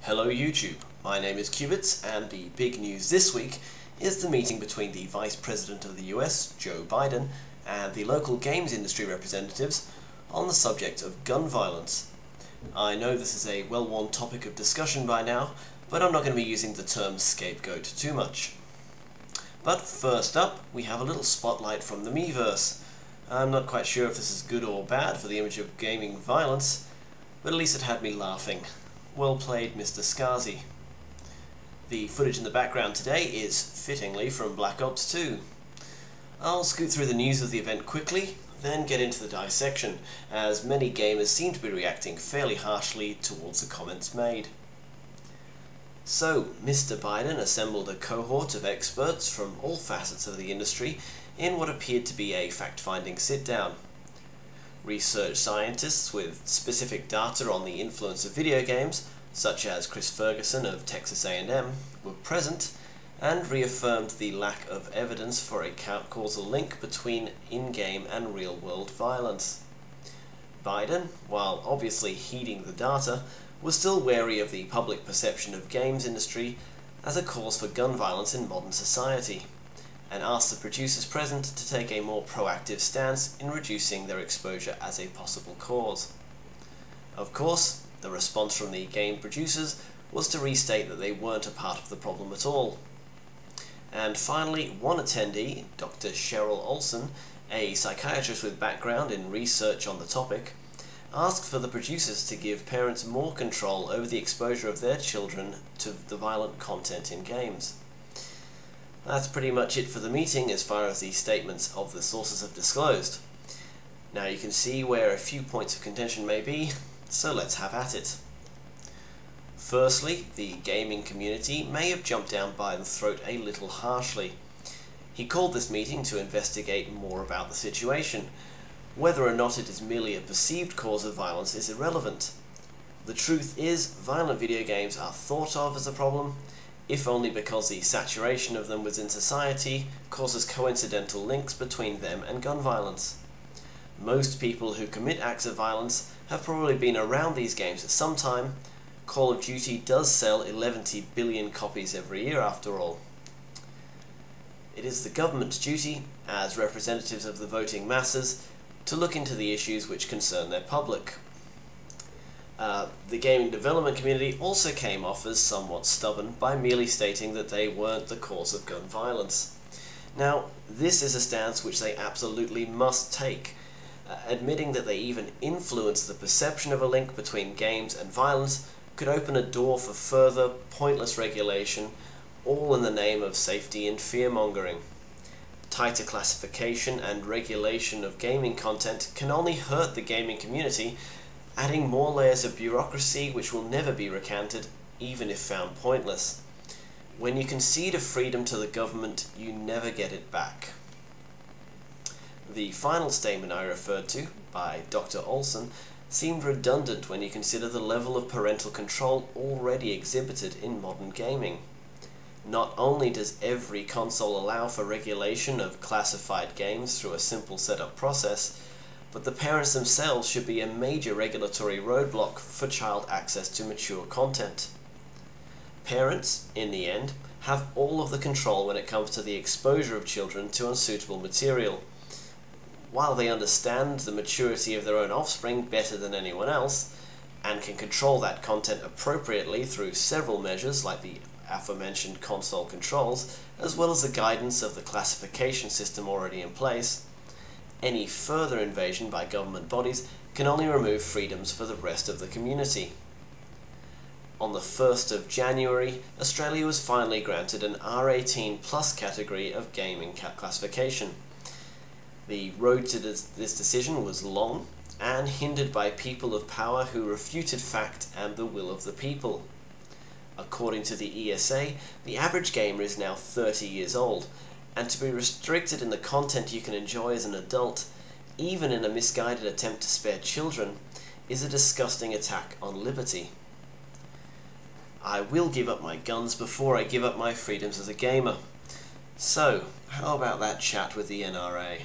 Hello YouTube, my name is Cubits, and the big news this week is the meeting between the Vice President of the US, Joe Biden, and the local games industry representatives on the subject of gun violence. I know this is a well-worn topic of discussion by now, but I'm not going to be using the term scapegoat too much. But first up, we have a little spotlight from the Miiverse. I'm not quite sure if this is good or bad for the image of gaming violence, but at least it had me laughing. Well played, Mr. Skazi. The footage in the background today is, fittingly, from Black Ops 2. I'll scoot through the news of the event quickly, then get into the dissection, as many gamers seem to be reacting fairly harshly towards the comments made. So, Mr. Biden assembled a cohort of experts from all facets of the industry in what appeared to be a fact-finding sit-down. Research scientists with specific data on the influence of video games, such as Chris Ferguson of Texas A&M, were present and reaffirmed the lack of evidence for a causal link between in-game and real-world violence. Biden, while obviously heeding the data, was still wary of the public perception of games industry as a cause for gun violence in modern society, and asked the producers present to take a more proactive stance in reducing their exposure as a possible cause. Of course, the response from the game producers was to restate that they weren't a part of the problem at all. And finally, one attendee, Dr. Cheryl Olson, a psychiatrist with background in research on the topic, asked for the producers to give parents more control over the exposure of their children to the violent content in games. That's pretty much it for the meeting as far as the statements of the sources have disclosed. Now you can see where a few points of contention may be, so let's have at it. Firstly, the gaming community may have jumped down Biden's throat a little harshly. He called this meeting to investigate more about the situation. Whether or not it is merely a perceived cause of violence is irrelevant. The truth is, violent video games are thought of as a problem, if only because the saturation of them within society causes coincidental links between them and gun violence. Most people who commit acts of violence have probably been around these games at some time. Call of Duty does sell 11 billion copies every year after all. It is the government's duty, as representatives of the voting masses, to look into the issues which concern their public. The gaming development community also came off as somewhat stubborn by merely stating that they weren't the cause of gun violence. Now, this is a stance which they absolutely must take. Admitting that they even influence the perception of a link between games and violence could open a door for further pointless regulation, all in the name of safety and fear-mongering. Tighter classification and regulation of gaming content can only hurt the gaming community, adding more layers of bureaucracy which will never be recanted, even if found pointless. When you concede a freedom to the government, you never get it back. The final statement I referred to, by Dr. Olson, seemed redundant when you consider the level of parental control already exhibited in modern gaming. Not only does every console allow for regulation of classified games through a simple setup process, but the parents themselves should be a major regulatory roadblock for child access to mature content. Parents, in the end, have all of the control when it comes to the exposure of children to unsuitable material. While they understand the maturity of their own offspring better than anyone else, and can control that content appropriately through several measures like the aforementioned console controls, as well as the guidance of the classification system already in place, any further invasion by government bodies can only remove freedoms for the rest of the community. On the 1st of January, Australia was finally granted an R18+ category of gaming classification. The road to this decision was long and hindered by people of power who refuted fact and the will of the people. According to the ESA, the average gamer is now 30 years old, and to be restricted in the content you can enjoy as an adult, even in a misguided attempt to spare children, is a disgusting attack on liberty. I will give up my guns before I give up my freedoms as a gamer. So, how about that chat with the NRA?